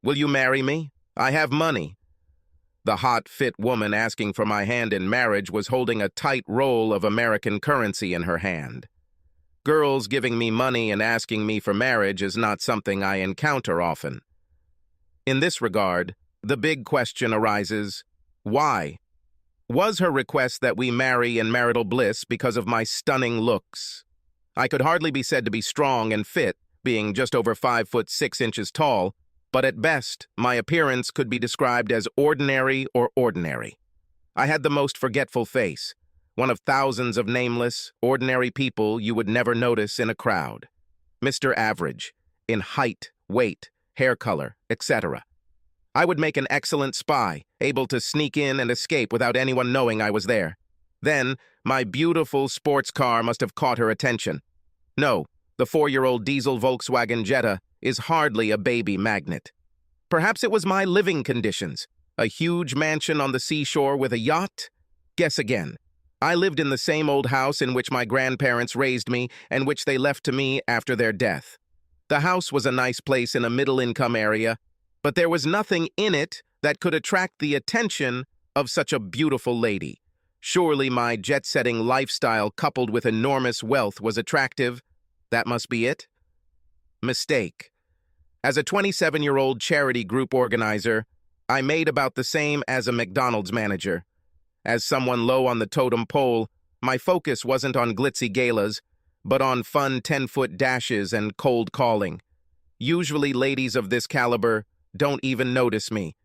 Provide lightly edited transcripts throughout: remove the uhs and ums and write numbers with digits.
Will you marry me? I have money." The hot, fit woman asking for my hand in marriage was holding a tight roll of American currency in her hand. Girls giving me money and asking me for marriage is not something I encounter often. In this regard, the big question arises, why? Was her request that we marry in marital bliss because of my stunning looks? I could hardly be said to be strong and fit, being just over 5'6" tall, but at best, my appearance could be described as ordinary or ordinary. I had the most forgetful face, one of thousands of nameless, ordinary people you would never notice in a crowd. Mr. Average, in height, weight, hair color, etc. I would make an excellent spy, able to sneak in and escape without anyone knowing I was there. Then, my beautiful sports car must have caught her attention. No, the 4-year-old diesel Volkswagen Jetta is hardly a baby magnet. Perhaps it was my living conditions. A huge mansion on the seashore with a yacht? Guess again. I lived in the same old house in which my grandparents raised me and which they left to me after their death. The house was a nice place in a middle-income area, but there was nothing in it that could attract the attention of such a beautiful lady. Surely my jet-setting lifestyle coupled with enormous wealth was attractive. That must be it? Mistake. As a 27-year-old charity group organizer, I made about the same as a McDonald's manager. As someone low on the totem pole, my focus wasn't on glitzy galas, but on fun 10-foot dashes and cold calling. Usually ladies of this caliber don't even notice me.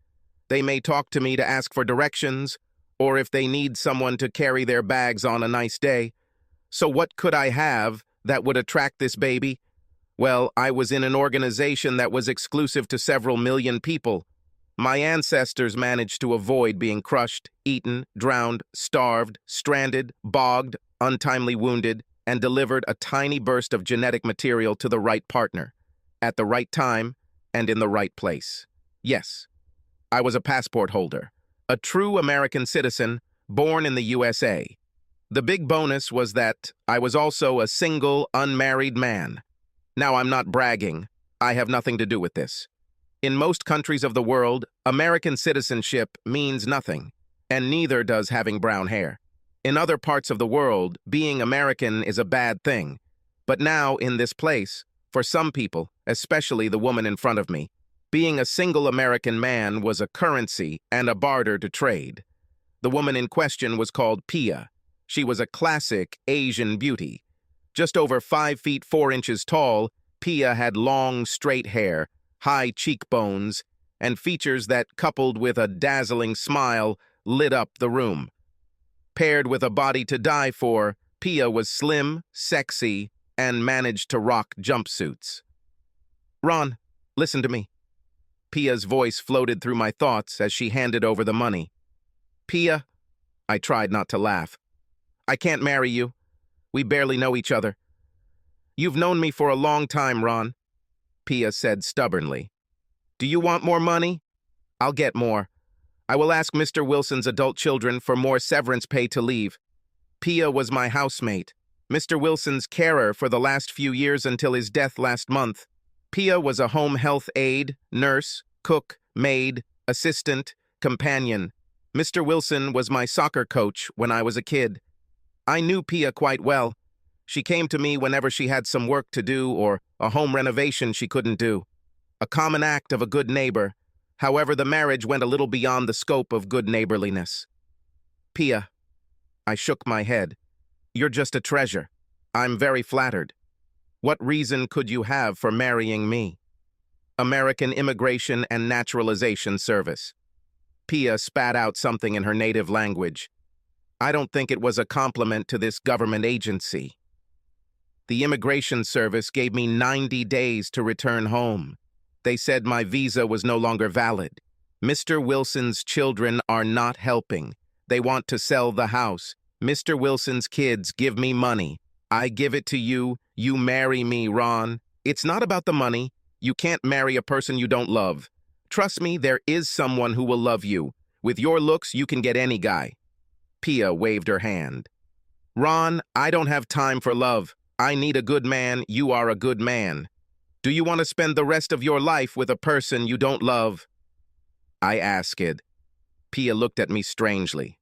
They may talk to me to ask for directions, or if they need someone to carry their bags on a nice day. So what could I have that would attract this baby? Well, I was in an organization that was exclusive to several million people. My ancestors managed to avoid being crushed, eaten, drowned, starved, stranded, bogged, untimely wounded, and delivered a tiny burst of genetic material to the right partner, at the right time, and in the right place. Yes, I was a passport holder, a true American citizen, born in the USA. The big bonus was that I was also a single, unmarried man. Now, I'm not bragging. I have nothing to do with this. In most countries of the world, American citizenship means nothing, and neither does having brown hair. In other parts of the world, being American is a bad thing. But now, in this place, for some people, especially the woman in front of me, being a single American man was a currency and a barter to trade. The woman in question was called Pia. She was a classic Asian beauty. Just over 5'4" tall, Pia had long, straight hair, high cheekbones, and features that, coupled with a dazzling smile, lit up the room. Paired with a body to die for, Pia was slim, sexy, and managed to rock jumpsuits. "Ron, listen to me." Pia's voice floated through my thoughts as she handed over the money. "Pia," I tried not to laugh, "I can't marry you. We barely know each other." "You've known me for a long time, Ron," Pia said stubbornly. "Do you want more money? I'll get more. I will ask Mr. Wilson's adult children for more severance pay to leave. Pia was my housemate, Mr. Wilson's carer for the last few years until his death last month. Pia was a home health aide, nurse, cook, maid, assistant, companion. Mr. Wilson was my soccer coach when I was a kid. I knew Pia quite well. She came to me whenever she had some work to do or a home renovation she couldn't do. A common act of a good neighbor. However, the marriage went a little beyond the scope of good neighborliness. Pia, I shook my head. You're just a treasure. I'm very flattered. What reason could you have for marrying me? American Immigration and Naturalization Service. Pia spat out something in her native language. I don't think it was a compliment to this government agency. The Immigration Service gave me 90 days to return home. They said my visa was no longer valid. Mr. Wilson's children are not helping. They want to sell the house. Mr. Wilson's kids give me money. I give it to you. You marry me, Ron. It's not about the money. You can't marry a person you don't love. Trust me, there is someone who will love you. With your looks, you can get any guy. Pia waved her hand. Ron, I don't have time for love. I need a good man. You are a good man. Do you want to spend the rest of your life with a person you don't love? I asked. Pia looked at me strangely.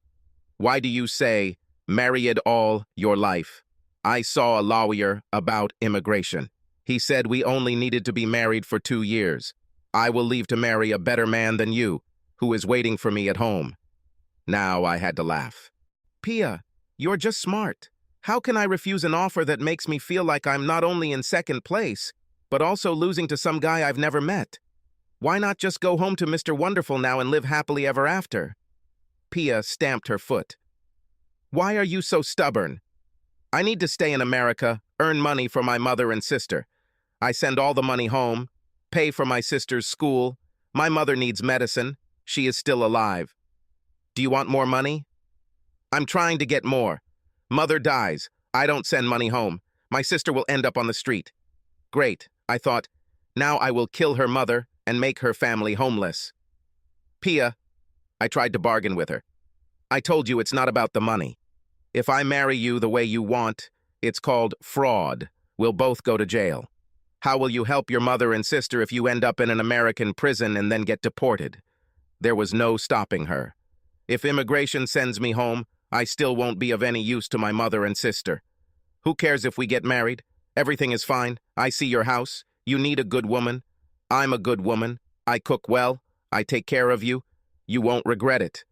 Why do you say, marry it all your life? I saw a lawyer about immigration. He said we only needed to be married for 2 years. I will leave to marry a better man than you, who is waiting for me at home. Now I had to laugh. Pia, you're just smart. How can I refuse an offer that makes me feel like I'm not only in second place, but also losing to some guy I've never met? Why not just go home to Mr. Wonderful now and live happily ever after? Pia stamped her foot. Why are you so stubborn? I need to stay in America, earn money for my mother and sister. I send all the money home, pay for my sister's school. My mother needs medicine. She is still alive. Do you want more money? I'm trying to get more. Mother dies. I don't send money home. My sister will end up on the street. Great, I thought. Now I will kill her mother and make her family homeless. Pia, I tried to bargain with her. I told you it's not about the money. If I marry you the way you want, it's called fraud. We'll both go to jail. How will you help your mother and sister if you end up in an American prison and then get deported? There was no stopping her. If immigration sends me home, I still won't be of any use to my mother and sister. Who cares if we get married? Everything is fine. I see your house. You need a good woman. I'm a good woman. I cook well. I take care of you. You won't regret it.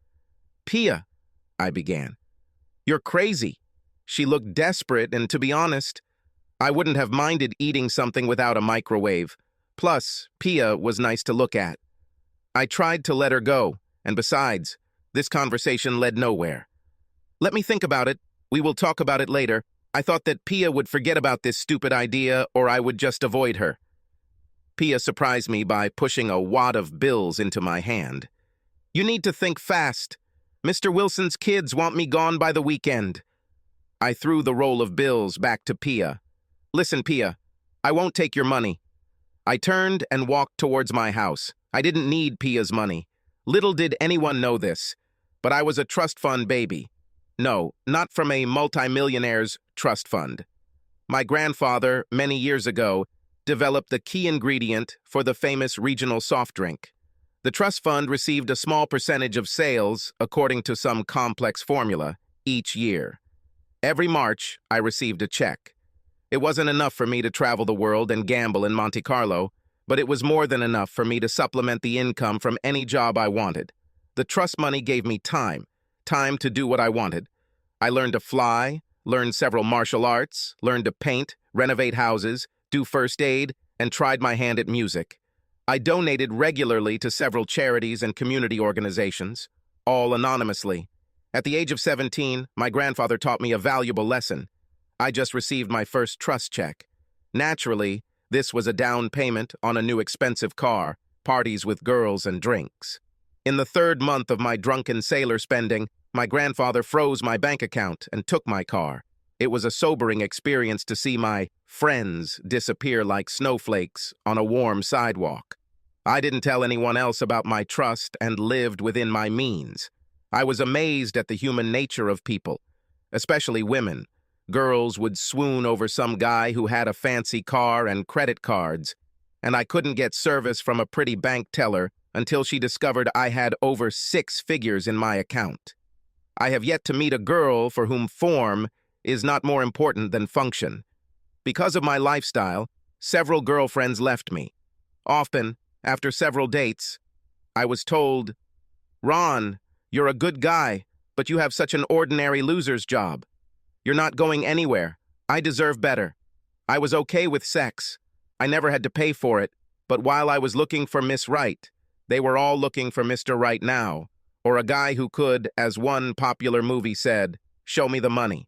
Pia, I began. You're crazy. She looked desperate, and to be honest, I wouldn't have minded eating something without a microwave. Plus, Pia was nice to look at. I tried to let her go, and besides, this conversation led nowhere. Let me think about it. We will talk about it later. I thought that Pia would forget about this stupid idea, or I would just avoid her. Pia surprised me by pushing a wad of bills into my hand. You need to think fast. Mr. Wilson's kids want me gone by the weekend. I threw the roll of bills back to Pia. Listen, Pia, I won't take your money. I turned and walked towards my house. I didn't need Pia's money. Little did anyone know this, but I was a trust fund baby. No, not from a multimillionaire's trust fund. My grandfather, many years ago, developed the key ingredient for the famous regional soft drink. The trust fund received a small percentage of sales, according to some complex formula, each year. Every March, I received a check. It wasn't enough for me to travel the world and gamble in Monte Carlo, but it was more than enough for me to supplement the income from any job I wanted. The trust money gave me time to do what I wanted. I learned to fly, learned several martial arts, learned to paint, renovate houses, do first aid, and tried my hand at music. I donated regularly to several charities and community organizations, all anonymously. At the age of 17, my grandfather taught me a valuable lesson. I just received my first trust check. Naturally, this was a down payment on a new expensive car, parties with girls and drinks. In the 3rd month of my drunken sailor spending, my grandfather froze my bank account and took my car. It was a sobering experience to see my friends disappear like snowflakes on a warm sidewalk. I didn't tell anyone else about my trust and lived within my means. I was amazed at the human nature of people, especially women. Girls would swoon over some guy who had a fancy car and credit cards, and I couldn't get service from a pretty bank teller until she discovered I had over 6 figures in my account. I have yet to meet a girl for whom form is not more important than function. Because of my lifestyle, several girlfriends left me. Often, after several dates, I was told, "Ron, you're a good guy, but you have such an ordinary loser's job. You're not going anywhere. I deserve better." I was okay with sex. I never had to pay for it, but while I was looking for Miss Right, they were all looking for Mr. Right Now, or a guy who could, as one popular movie said, show me the money.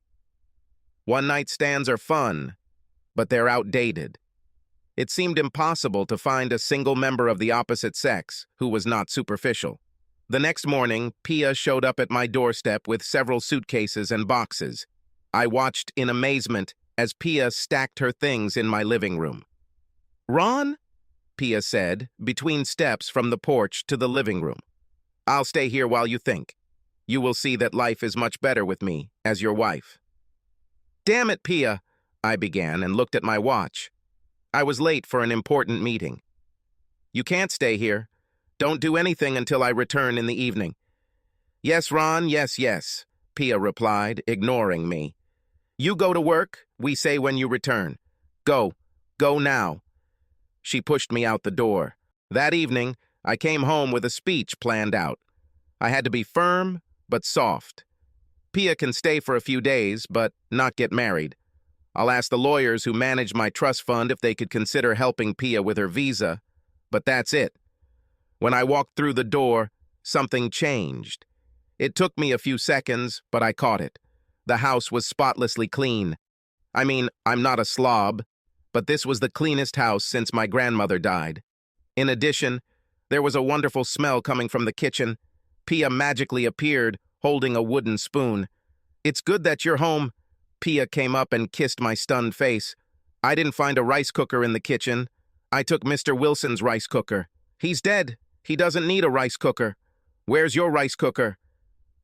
One-night stands are fun, but they're outdated. It seemed impossible to find a single member of the opposite sex who was not superficial. The next morning, Pia showed up at my doorstep with several suitcases and boxes. I watched in amazement as Pia stacked her things in my living room. "Ron?" Pia said, between steps from the porch to the living room. "I'll stay here while you think. You will see that life is much better with me as your wife." "Damn it, Pia," I began and looked at my watch. I was late for an important meeting. You can't stay here. Don't do anything until I return in the evening. Yes, Ron, yes, yes, Pia replied, ignoring me. You go to work, we say when you return. Go. Go now. She pushed me out the door. That evening, I came home with a speech planned out. I had to be firm, but soft. Pia can stay for a few days, but not get married. I'll ask the lawyers who manage my trust fund if they could consider helping Pia with her visa, but that's it. When I walked through the door, something changed. It took me a few seconds, but I caught it. The house was spotlessly clean. I mean, I'm not a slob, but this was the cleanest house since my grandmother died. In addition, there was a wonderful smell coming from the kitchen. Pia magically appeared, holding a wooden spoon. It's good that you're home. Pia came up and kissed my stunned face. I didn't find a rice cooker in the kitchen. I took Mr. Wilson's rice cooker. He's dead. He doesn't need a rice cooker. Where's your rice cooker?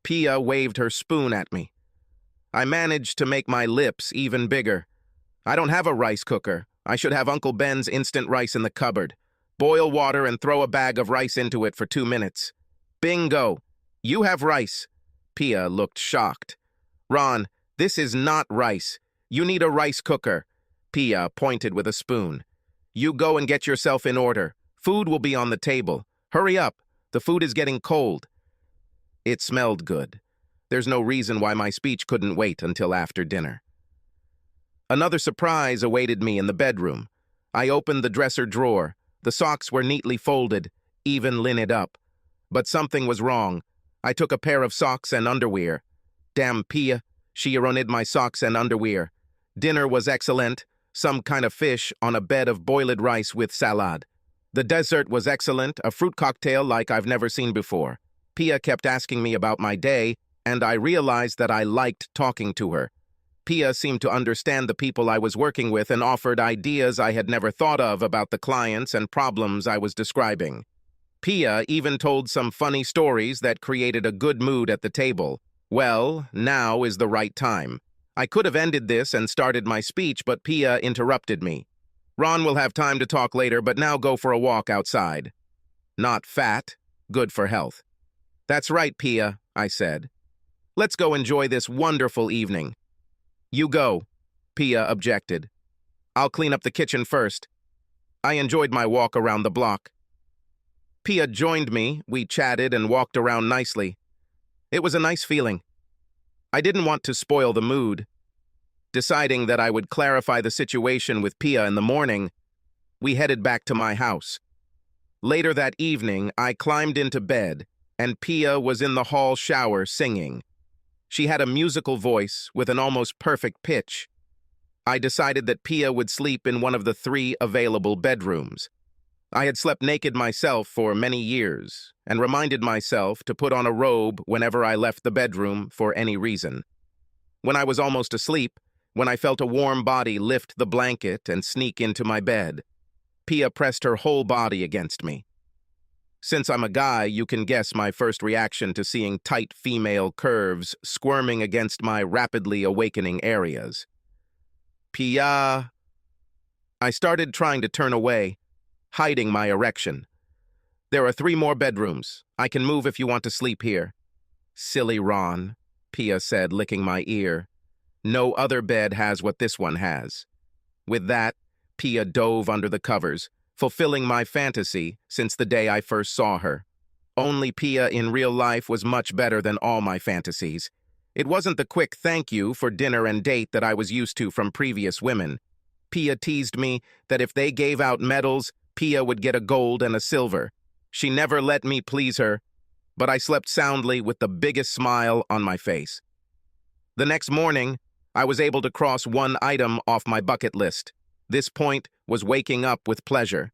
Pia waved her spoon at me. I managed to make my lips even bigger. I don't have a rice cooker. I should have Uncle Ben's instant rice in the cupboard. Boil water and throw a bag of rice into it for 2 minutes. Bingo! You have rice. Pia looked shocked. Ron, this is not rice. You need a rice cooker. Pia pointed with a spoon. You go and get yourself in order. Food will be on the table. Hurry up. The food is getting cold. It smelled good. There's no reason why my speech couldn't wait until after dinner. Another surprise awaited me in the bedroom. I opened the dresser drawer. The socks were neatly folded, even linned up. But something was wrong. I took a pair of socks and underwear. Damn Pia, she ruined my socks and underwear. Dinner was excellent, some kind of fish on a bed of boiled rice with salad. The dessert was excellent, a fruit cocktail like I've never seen before. Pia kept asking me about my day, and I realized that I liked talking to her. Pia seemed to understand the people I was working with and offered ideas I had never thought of about the clients and problems I was describing. Pia even told some funny stories that created a good mood at the table. Well, now is the right time. I could have ended this and started my speech, but Pia interrupted me. Ron will have time to talk later, but now go for a walk outside. Not fat, good for health. That's right, Pia, I said. Let's go enjoy this wonderful evening. You go, Pia objected. I'll clean up the kitchen first. I enjoyed my walk around the block. Pia joined me, we chatted and walked around nicely. It was a nice feeling. I didn't want to spoil the mood. Deciding that I would clarify the situation with Pia in the morning, we headed back to my house. Later that evening, I climbed into bed, and Pia was in the hall shower singing. She had a musical voice with an almost perfect pitch. I decided that Pia would sleep in one of the 3 available bedrooms. I had slept naked myself for many years, and reminded myself to put on a robe whenever I left the bedroom for any reason. When I was almost asleep, when I felt a warm body lift the blanket and sneak into my bed, Pia pressed her whole body against me. Since I'm a guy, you can guess my first reaction to seeing tight female curves squirming against my rapidly awakening areas. Pia. I started trying to turn away, hiding my erection. There are 3 more bedrooms. I can move if you want to sleep here. Silly Ron, Pia said, licking my ear. No other bed has what this one has. With that, Pia dove under the covers, fulfilling my fantasy since the day I first saw her. Only Pia in real life was much better than all my fantasies. It wasn't the quick thank you for dinner and date that I was used to from previous women. Pia teased me that if they gave out medals, Pia would get a gold and a silver. She never let me please her, but I slept soundly with the biggest smile on my face. The next morning, I was able to cross one item off my bucket list. This point was waking up with pleasure.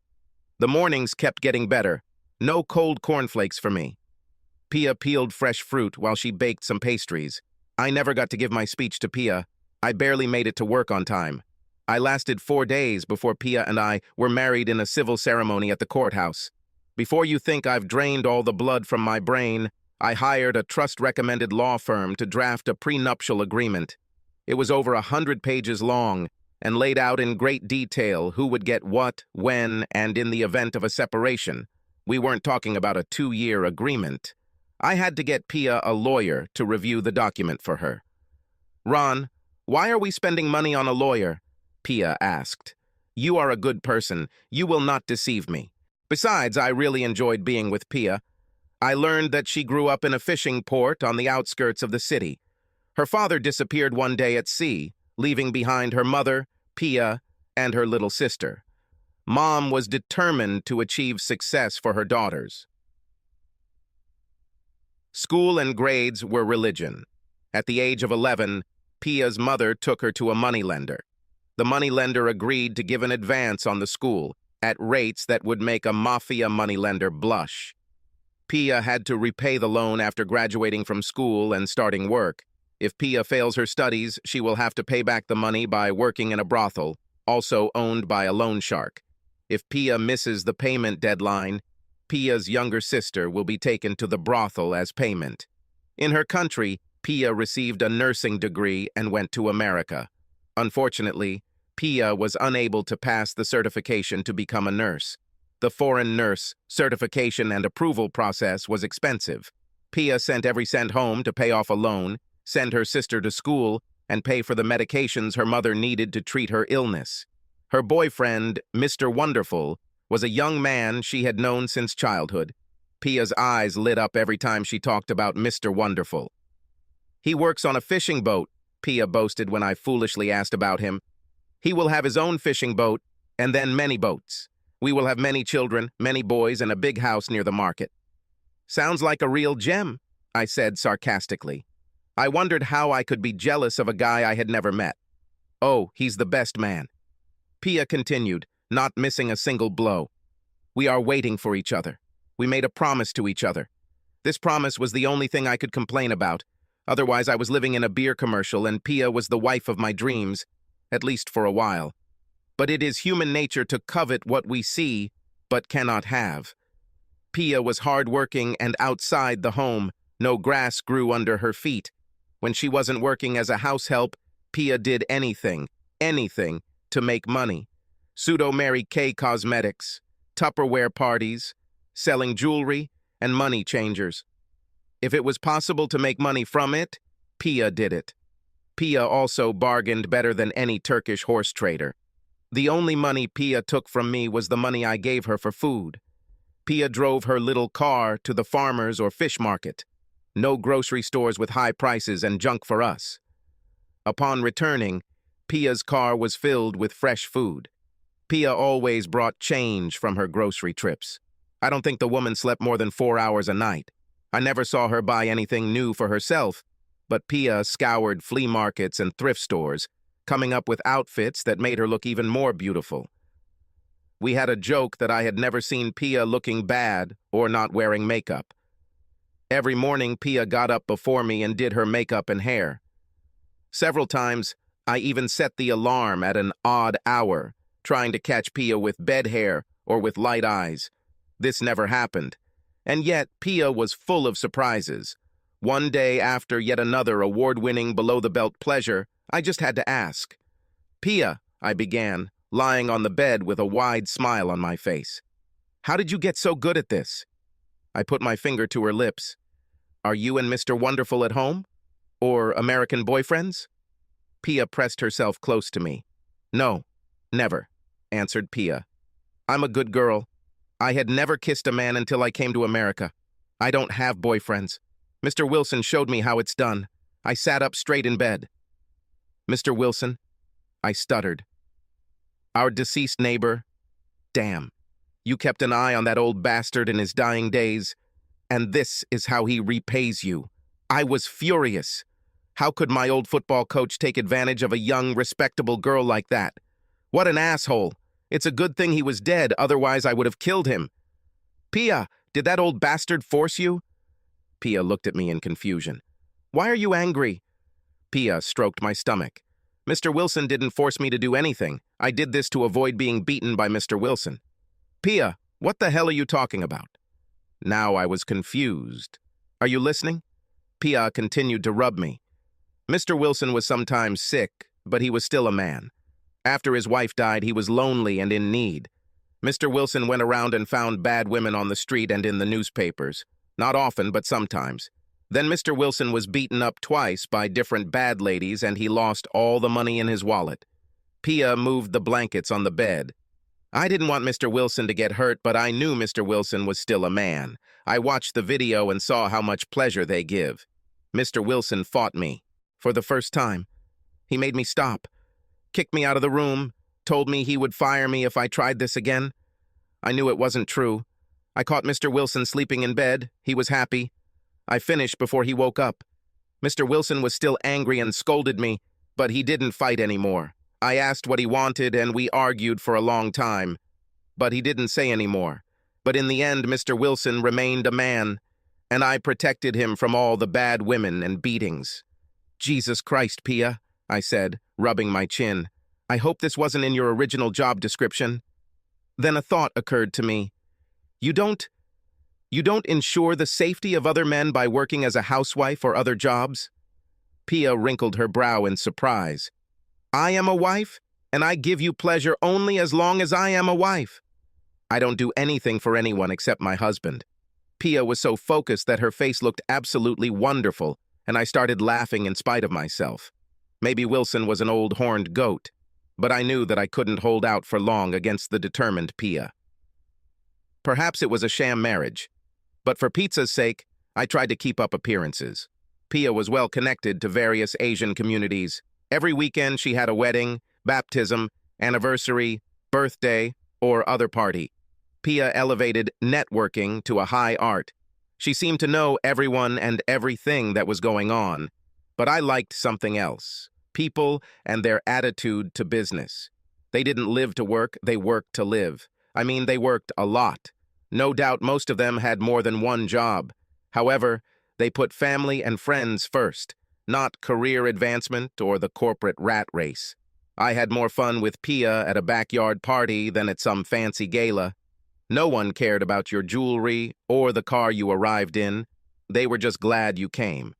The mornings kept getting better. No cold cornflakes for me. Pia peeled fresh fruit while she baked some pastries. I never got to give my speech to Pia. I barely made it to work on time. I lasted 4 days before Pia and I were married in a civil ceremony at the courthouse. Before you think I've drained all the blood from my brain, I hired a trust-recommended law firm to draft a prenuptial agreement. It was over 100 pages long, and laid out in great detail who would get what, when, and in the event of a separation. We weren't talking about a 2-year agreement. I had to get Pia a lawyer to review the document for her. "Ron, why are we spending money on a lawyer?" Pia asked. "You are a good person. You will not deceive me." Besides, I really enjoyed being with Pia. I learned that she grew up in a fishing port on the outskirts of the city. Her father disappeared one day at sea, leaving behind her mother, Pia, and her little sister. Mom was determined to achieve success for her daughters. School and grades were religion. At the age of 11, Pia's mother took her to a moneylender. The moneylender agreed to give an advance on the school, at rates that would make a mafia moneylender blush. Pia had to repay the loan after graduating from school and starting work. If Pia fails her studies, she will have to pay back the money by working in a brothel, also owned by a loan shark. If Pia misses the payment deadline, Pia's younger sister will be taken to the brothel as payment. In her country, Pia received a nursing degree and went to America. Unfortunately, Pia was unable to pass the certification to become a nurse. The foreign nurse certification and approval process was expensive. Pia sent every cent home to pay off a loan, send her sister to school, and pay for the medications her mother needed to treat her illness. Her boyfriend, Mr. Wonderful, was a young man she had known since childhood. Pia's eyes lit up every time she talked about Mr. Wonderful. "He works on a fishing boat," Pia boasted when I foolishly asked about him. "He will have his own fishing boat, and then many boats. We will have many children, many boys, and a big house near the market." "Sounds like a real gem," I said sarcastically. I wondered how I could be jealous of a guy I had never met. "Oh, he's the best man." Pia continued, not missing a single blow. "We are waiting for each other. We made a promise to each other. This promise was the only thing I could complain about. Otherwise, I was living in a beer commercial, and Pia was the wife of my dreams, at least for a while. But it is human nature to covet what we see, but cannot have. Pia was hard-working and outside the home. No grass grew under her feet. When she wasn't working as a house help, Pia did anything, to make money. Pseudo-Mary Kay cosmetics, Tupperware parties, selling jewelry, and money changers. If it was possible to make money from it, Pia did it. Pia also bargained better than any Turkish horse trader. The only money Pia took from me was the money I gave her for food. Pia drove her little car to the farmer's or fish market. No grocery stores with high prices and junk for us. Upon returning, Pia's car was filled with fresh food. Pia always brought change from her grocery trips. I don't think the woman slept more than 4 hours a night. I never saw her buy anything new for herself, but Pia scoured flea markets and thrift stores, coming up with outfits that made her look even more beautiful. We had a joke that I had never seen Pia looking bad or not wearing makeup. Every morning, Pia got up before me and did her makeup and hair. Several times, I even set the alarm at an odd hour, trying to catch Pia with bed hair or with light eyes. This never happened. And yet, Pia was full of surprises. One day after yet another award-winning below-the-belt pleasure, I just had to ask. "Pia," I began, lying on the bed with a wide smile on my face. "How did you get so good at this?" I put my finger to her lips. "Are you and Mr. Wonderful at home? Or American boyfriends?" Pia pressed herself close to me. "No, never," answered Pia. "I'm a good girl. I had never kissed a man until I came to America. I don't have boyfriends. Mr. Wilson showed me how it's done. I sat up straight in bed." "Mr. Wilson?" I stuttered. "Our deceased neighbor. Damn. You kept an eye on that old bastard in his dying days, and this is how he repays you." I was furious. How could my old football coach take advantage of a young, respectable girl like that? What an asshole. It's a good thing he was dead, otherwise I would have killed him. "Pia, did that old bastard force you?" Pia looked at me in confusion. "Why are you angry?" Pia stroked my stomach. "Mr. Wilson didn't force me to do anything. I did this to avoid being beaten by Mr. Wilson." "Pia, what the hell are you talking about?" Now I was confused. "Are you listening?" Pia continued to rub me. "Mr. Wilson was sometimes sick, but he was still a man. After his wife died, he was lonely and in need. Mr. Wilson went around and found bad women on the street and in the newspapers. Not often, but sometimes. Then Mr. Wilson was beaten up twice by different bad ladies and he lost all the money in his wallet. Pia moved the blankets on the bed. I didn't want Mr. Wilson to get hurt, but I knew Mr. Wilson was still a man. I watched the video and saw how much pleasure they give. Mr. Wilson fought me. For the first time. He made me stop, kicked me out of the room, told me he would fire me if I tried this again. I knew it wasn't true. I caught Mr. Wilson sleeping in bed. He was happy. I finished before he woke up. Mr. Wilson was still angry and scolded me, but he didn't fight anymore. I asked what he wanted and we argued for a long time, but he didn't say any more. But in the end, Mr. Wilson remained a man, and I protected him from all the bad women and beatings. Jesus Christ, Pia, I said, rubbing my chin. I hope this wasn't in your original job description. Then a thought occurred to me. You don't ensure the safety of other men by working as a housewife or other jobs? Pia wrinkled her brow in surprise. I am a wife, and I give you pleasure only as long as I am a wife. I don't do anything for anyone except my husband. Pia was so focused that her face looked absolutely wonderful, and I started laughing in spite of myself. Maybe Wilson was an old horned goat, but I knew that I couldn't hold out for long against the determined Pia. Perhaps it was a sham marriage, but for pizza's sake, I tried to keep up appearances. Pia was well connected to various Asian communities. Every weekend she had a wedding, baptism, anniversary, birthday, or other party. Pia elevated networking to a high art. She seemed to know everyone and everything that was going on. But I liked something else. People and their attitude to business. They didn't live to work, they worked to live. I mean, they worked a lot. No doubt most of them had more than one job. However, they put family and friends first, not career advancement or the corporate rat race. I had more fun with Pia at a backyard party than at some fancy gala. No one cared about your jewelry or the car you arrived in. They were just glad you came.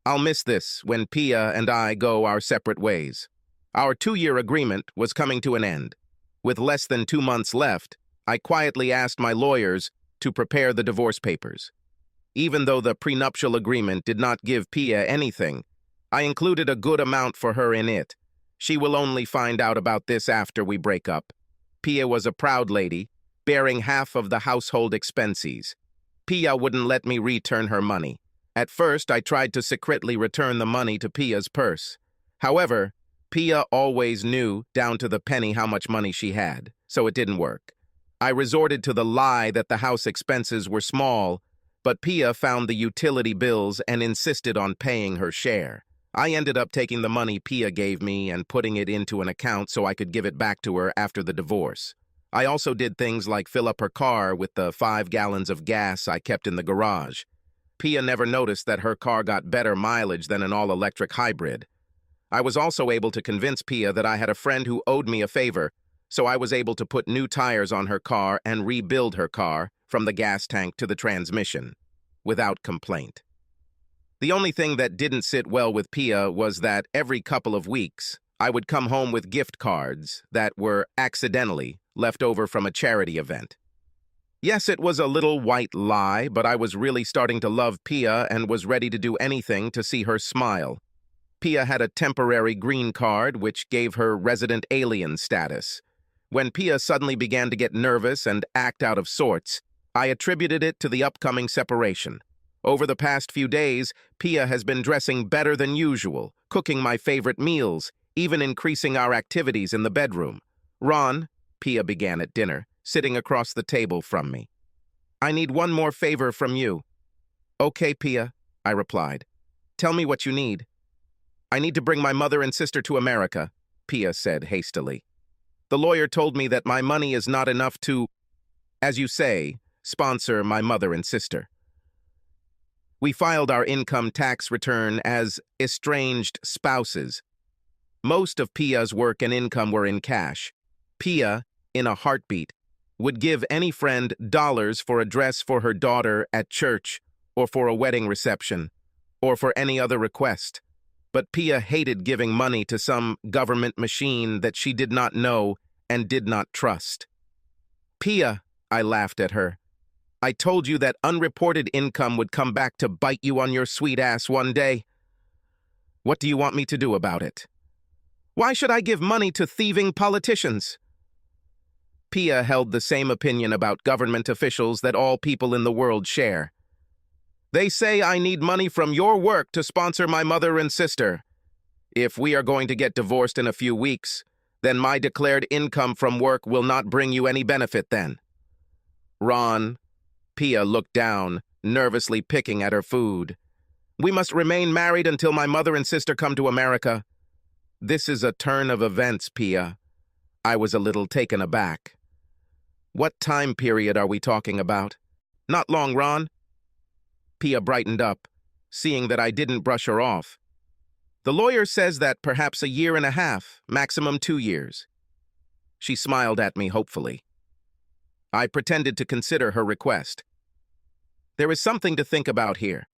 I'll miss this when Pia and I go our separate ways. Our 2-year agreement was coming to an end. With less than 2 months left, I quietly asked my lawyers to prepare the divorce papers. Even though the prenuptial agreement did not give Pia anything, I included a good amount for her in it. She will only find out about this after we break up. Pia was a proud lady, bearing half of the household expenses. Pia wouldn't let me return her money. At first, I tried to secretly return the money to Pia's purse. However, Pia always knew down to the penny how much money she had, so it didn't work. I resorted to the lie that the house expenses were small, but Pia found the utility bills and insisted on paying her share. I ended up taking the money Pia gave me and putting it into an account so I could give it back to her after the divorce. I also did things like fill up her car with the 5 gallons of gas I kept in the garage. Pia never noticed that her car got better mileage than an all-electric hybrid. I was also able to convince Pia that I had a friend who owed me a favor, so I was able to put new tires on her car and rebuild her car from the gas tank to the transmission, without complaint. The only thing that didn't sit well with Pia was that every couple of weeks, I would come home with gift cards that were accidentally left over from a charity event. Yes, it was a little white lie, but I was really starting to love Pia and was ready to do anything to see her smile. Pia had a temporary green card, which gave her resident alien status. When Pia suddenly began to get nervous and act out of sorts, I attributed it to the upcoming separation. Over the past few days, Pia has been dressing better than usual, cooking my favorite meals, even increasing our activities in the bedroom. Ron, Pia began at dinner, sitting across the table from me. I need one more favor from you. Okay, Pia, I replied. Tell me what you need. I need to bring my mother and sister to America, Pia said hastily. The lawyer told me that my money is not enough to, as you say, sponsor my mother and sister. We filed our income tax return as estranged spouses. Most of Pia's work and income were in cash. Pia, in a heartbeat, would give any friend dollars for a dress for her daughter at church or for a wedding reception or for any other request. but Pia hated giving money to some government machine that she did not know and did not trust. Pia, I laughed at her. I told you that unreported income would come back to bite you on your sweet ass one day. What do you want me to do about it? Why should I give money to thieving politicians? Pia held the same opinion about government officials that all people in the world share. They say I need money from your work to sponsor my mother and sister. If we are going to get divorced in a few weeks, then my declared income from work will not bring you any benefit then. Ron, Pia looked down, nervously picking at her food. We must remain married until my mother and sister come to America. This is a turn of events, Pia. I was a little taken aback. What time period are we talking about? Not long, Ron. Pia brightened up, seeing that I didn't brush her off. The lawyer says that perhaps 1.5 years, maximum 2 years. She smiled at me hopefully. I pretended to consider her request. There is something to think about here.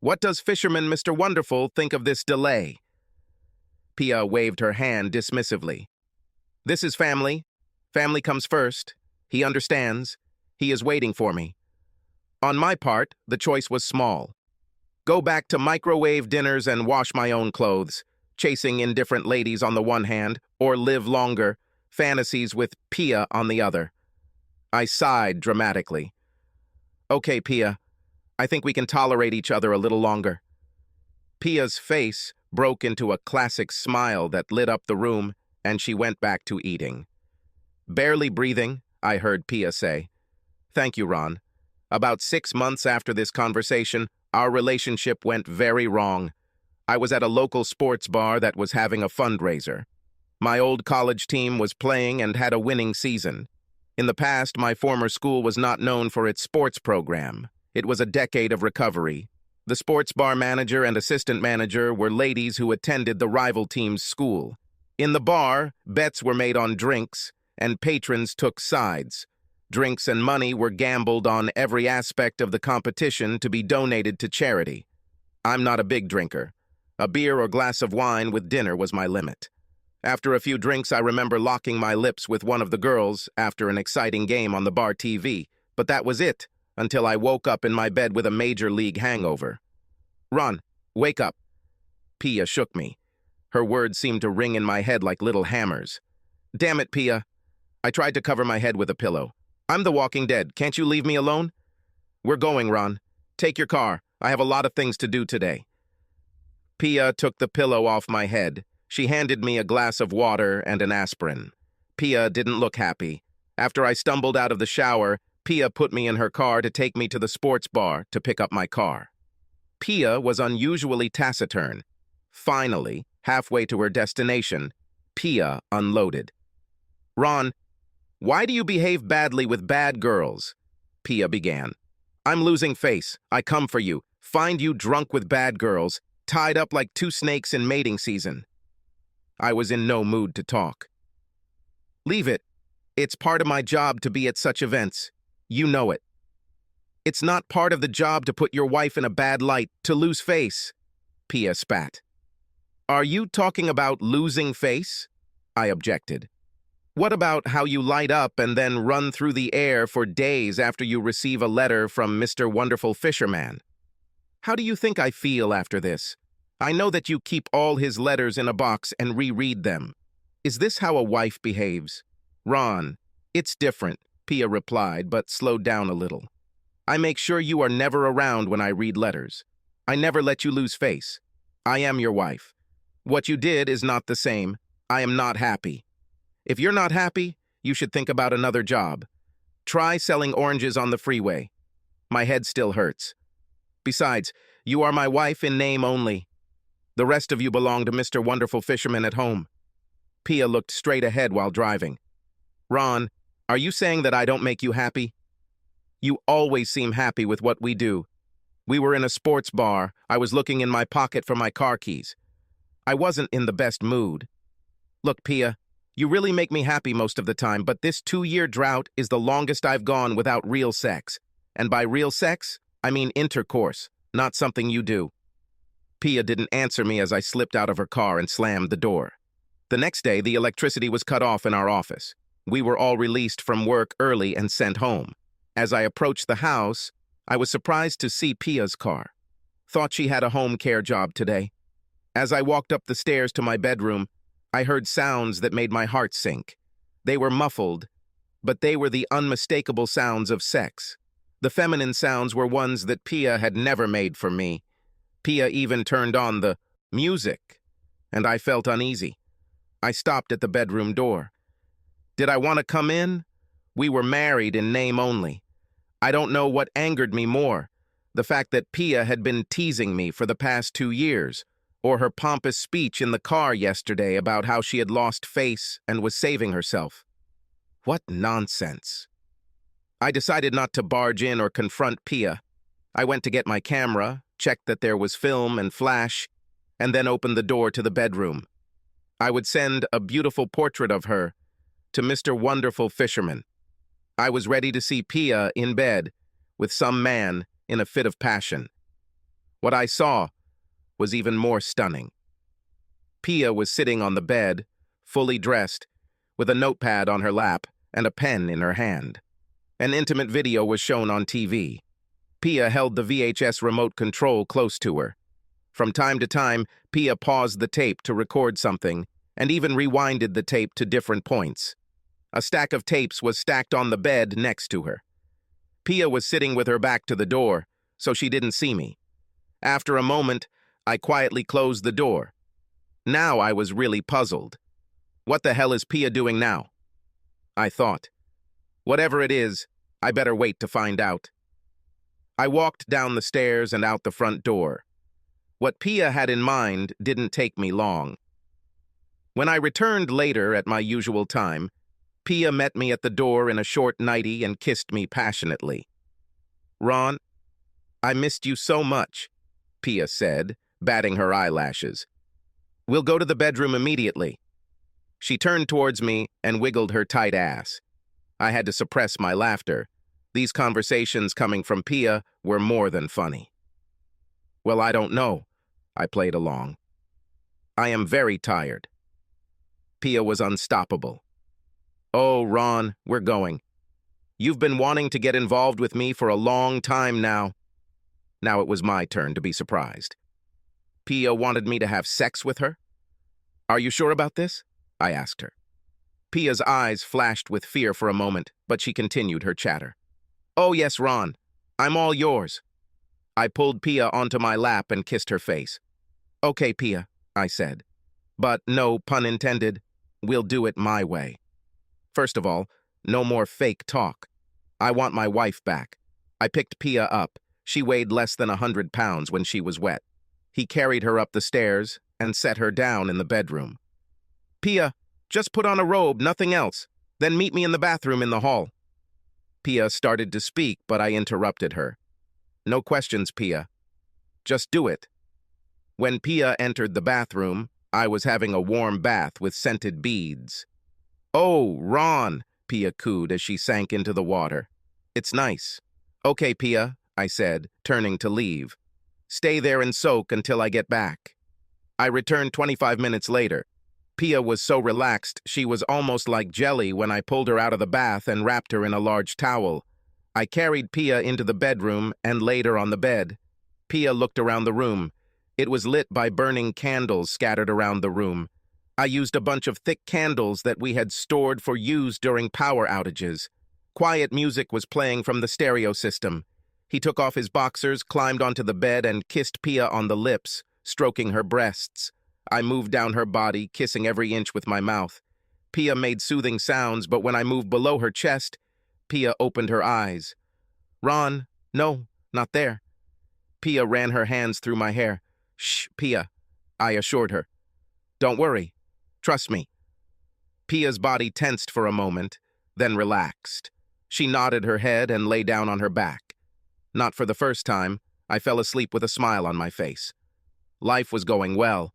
What does Fisherman Mr. Wonderful think of this delay? Pia waved her hand dismissively. This is family. Family comes first. He understands. He is waiting for me. On my part, the choice was small. Go back to microwave dinners and wash my own clothes, chasing indifferent ladies on the one hand, or live longer, fantasies with Pia on the other. I sighed dramatically. Okay, Pia, I think we can tolerate each other a little longer. Pia's face broke into a classic smile that lit up the room, and she went back to eating. Barely breathing, I heard Pia say, Thank you, Ron. About 6 months after this conversation, our relationship went very wrong. I was at a local sports bar that was having a fundraiser. My old college team was playing and had a winning season. In the past, my former school was not known for its sports program. It was a decade of recovery. The sports bar manager and assistant manager were ladies who attended the rival team's school. In the bar, bets were made on drinks, and patrons took sides. Drinks and money were gambled on every aspect of the competition to be donated to charity. I'm not a big drinker. A beer or glass of wine with dinner was my limit. After a few drinks, I remember locking my lips with one of the girls after an exciting game on the bar TV, but that was it, until I woke up in my bed with a major league hangover. Ron, wake up. Pia shook me. Her words seemed to ring in my head like little hammers. Damn it, Pia. I tried to cover my head with a pillow. I'm the Walking Dead. Can't you leave me alone? We're going, Ron. Take your car. I have a lot of things to do today. Pia took the pillow off my head. She handed me a glass of water and an aspirin. Pia didn't look happy. After I stumbled out of the shower, Pia put me in her car to take me to the sports bar to pick up my car. Pia was unusually taciturn. Finally, halfway to her destination, Pia unloaded. Ron, why do you behave badly with bad girls? Pia began. I'm losing face. I come for you. Find you drunk with bad girls, tied up like 2 snakes in mating season. I was in no mood to talk. Leave it. It's part of my job to be at such events. You know it. It's not part of the job to put your wife in a bad light, to lose face. Pia spat. Are you talking about losing face? I objected. What about how you light up and then run through the air for days after you receive a letter from Mr. Wonderful Fisherman? How do you think I feel after this? I know that you keep all his letters in a box and reread them. Is this how a wife behaves? Ron, it's different, Pia replied, but slowed down a little. I make sure you are never around when I read letters. I never let you lose face. I am your wife. What you did is not the same. I am not happy. If you're not happy, you should think about another job. Try selling oranges on the freeway. My head still hurts. Besides, you are my wife in name only. The rest of you belong to Mr. Wonderful Fisherman at home. Pia looked straight ahead while driving. Ron, are you saying that I don't make you happy? You always seem happy with what we do. We were in a sports bar. I was looking in my pocket for my car keys. I wasn't in the best mood. Look, Pia, you really make me happy most of the time, but this 2-year drought is the longest I've gone without real sex. And by real sex, I mean intercourse, not something you do. Pia didn't answer me as I slipped out of her car and slammed the door. The next day, the electricity was cut off in our office. We were all released from work early and sent home. As I approached the house, I was surprised to see Pia's car. Thought she had a home care job today. As I walked up the stairs to my bedroom, I heard sounds that made my heart sink. They were muffled, but they were the unmistakable sounds of sex. The feminine sounds were ones that Pia had never made for me. Pia even turned on the music, and I felt uneasy. I stopped at the bedroom door. Did I want to come in? We were married in name only. I don't know what angered me more, the fact that Pia had been teasing me for the past 2 years, or her pompous speech in the car yesterday about how she had lost face and was saving herself. What nonsense. I decided not to barge in or confront Pia. I went to get my camera, checked that there was film and flash, and then opened the door to the bedroom. I would send a beautiful portrait of her to Mr. Wonderful Fisherman. I was ready to see Pia in bed with some man in a fit of passion. What I saw was even more stunning. Pia was sitting on the bed, fully dressed, with a notepad on her lap and a pen in her hand. An intimate video was shown on TV. Pia held the VHS remote control close to her. From time to time, Pia paused the tape to record something and even rewinded the tape to different points. A stack of tapes was stacked on the bed next to her. Pia was sitting with her back to the door, so she didn't see me. After a moment, I quietly closed the door. Now I was really puzzled. What the hell is Pia doing now? I thought. Whatever it is, I better wait to find out. I walked down the stairs and out the front door. What Pia had in mind didn't take me long. When I returned later at my usual time, Pia met me at the door in a short nightie and kissed me passionately. "Ron, I missed you so much," Pia said, batting her eyelashes. "We'll go to the bedroom immediately." She turned towards me and wiggled her tight ass. I had to suppress my laughter. These conversations coming from Pia were more than funny. "Well, I don't know," I played along. "I am very tired." Pia was unstoppable. "Oh, Ron, we're going. You've been wanting to get involved with me for a long time now." Now it was my turn to be surprised. Pia wanted me to have sex with her? "Are you sure about this?" I asked her. Pia's eyes flashed with fear for a moment, but she continued her chatter. "Oh yes, Ron, I'm all yours." I pulled Pia onto my lap and kissed her face. "Okay, Pia," I said. "But no pun intended, we'll do it my way. First of all, no more fake talk. I want my wife back." I picked Pia up. She weighed less than 100 pounds when she was wet. He carried her up the stairs and set her down in the bedroom. "Pia, just put on a robe, nothing else. Then meet me in the bathroom in the hall." Pia started to speak, but I interrupted her. "No questions, Pia. Just do it." When Pia entered the bathroom, I was having a warm bath with scented beads. "Oh, Ron," Pia cooed as she sank into the water. "It's nice." "Okay, Pia," I said, turning to leave. "Stay there and soak until I get back." I returned 25 minutes later. Pia was so relaxed she was almost like jelly when I pulled her out of the bath and wrapped her in a large towel. I carried Pia into the bedroom and laid her on the bed. Pia looked around the room. It was lit by burning candles scattered around the room. I used a bunch of thick candles that we had stored for use during power outages. Quiet music was playing from the stereo system. He took off his boxers, climbed onto the bed, and kissed Pia on the lips, stroking her breasts. I moved down her body, kissing every inch with my mouth. Pia made soothing sounds, but when I moved below her chest, Pia opened her eyes. "Ron, no, not there." Pia ran her hands through my hair. "Shh, Pia," I assured her. "Don't worry. Trust me." Pia's body tensed for a moment, then relaxed. She nodded her head and lay down on her back. Not for the first time, I fell asleep with a smile on my face. Life was going well.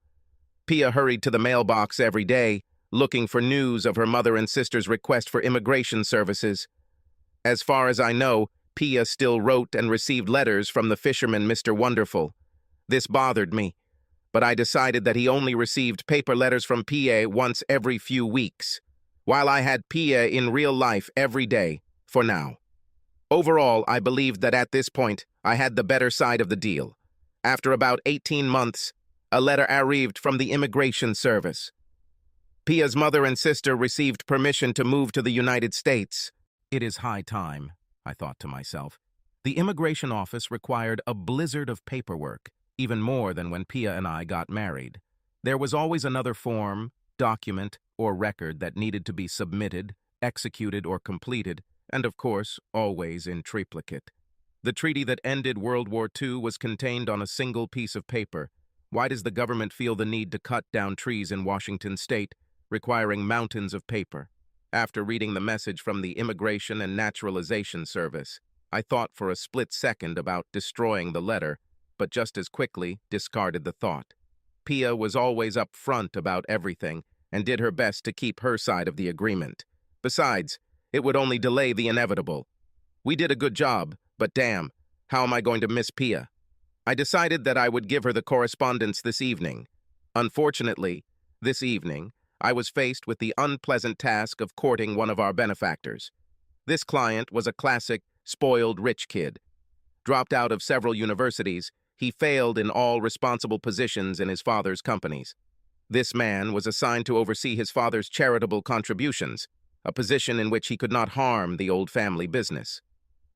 Pia hurried to the mailbox every day, looking for news of her mother and sister's request for immigration services. As far as I know, Pia still wrote and received letters from the fisherman Mr. Wonderful. This bothered me. but I decided that he only received paper letters from Pia once every few weeks, while I had Pia in real life every day, for now. Overall, I believed that at this point, I had the better side of the deal. After about 18 months, a letter arrived from the immigration service. Pia's mother and sister received permission to move to the United States. It is high time, I thought to myself. The immigration office required a blizzard of paperwork, even more than when Pia and I got married. There was always another form, document, or record that needed to be submitted, executed, or completed, and of course, always in triplicate. The treaty that ended World War II was contained on a single piece of paper. Why does the government feel the need to cut down trees in Washington state, requiring mountains of paper? After reading the message from the Immigration and Naturalization Service, I thought for a split second about destroying the letter, but just as quickly discarded the thought. Pia was always up front about everything and did her best to keep her side of the agreement. Besides, it would only delay the inevitable. We did a good job, but damn, how am I going to miss Pia? I decided that I would give her the correspondence this evening. Unfortunately, this evening, I was faced with the unpleasant task of courting one of our benefactors. This client was a classic, spoiled rich kid. Dropped out of several universities, he failed in all responsible positions in his father's companies. This man was assigned to oversee his father's charitable contributions, a position in which he could not harm the old family business.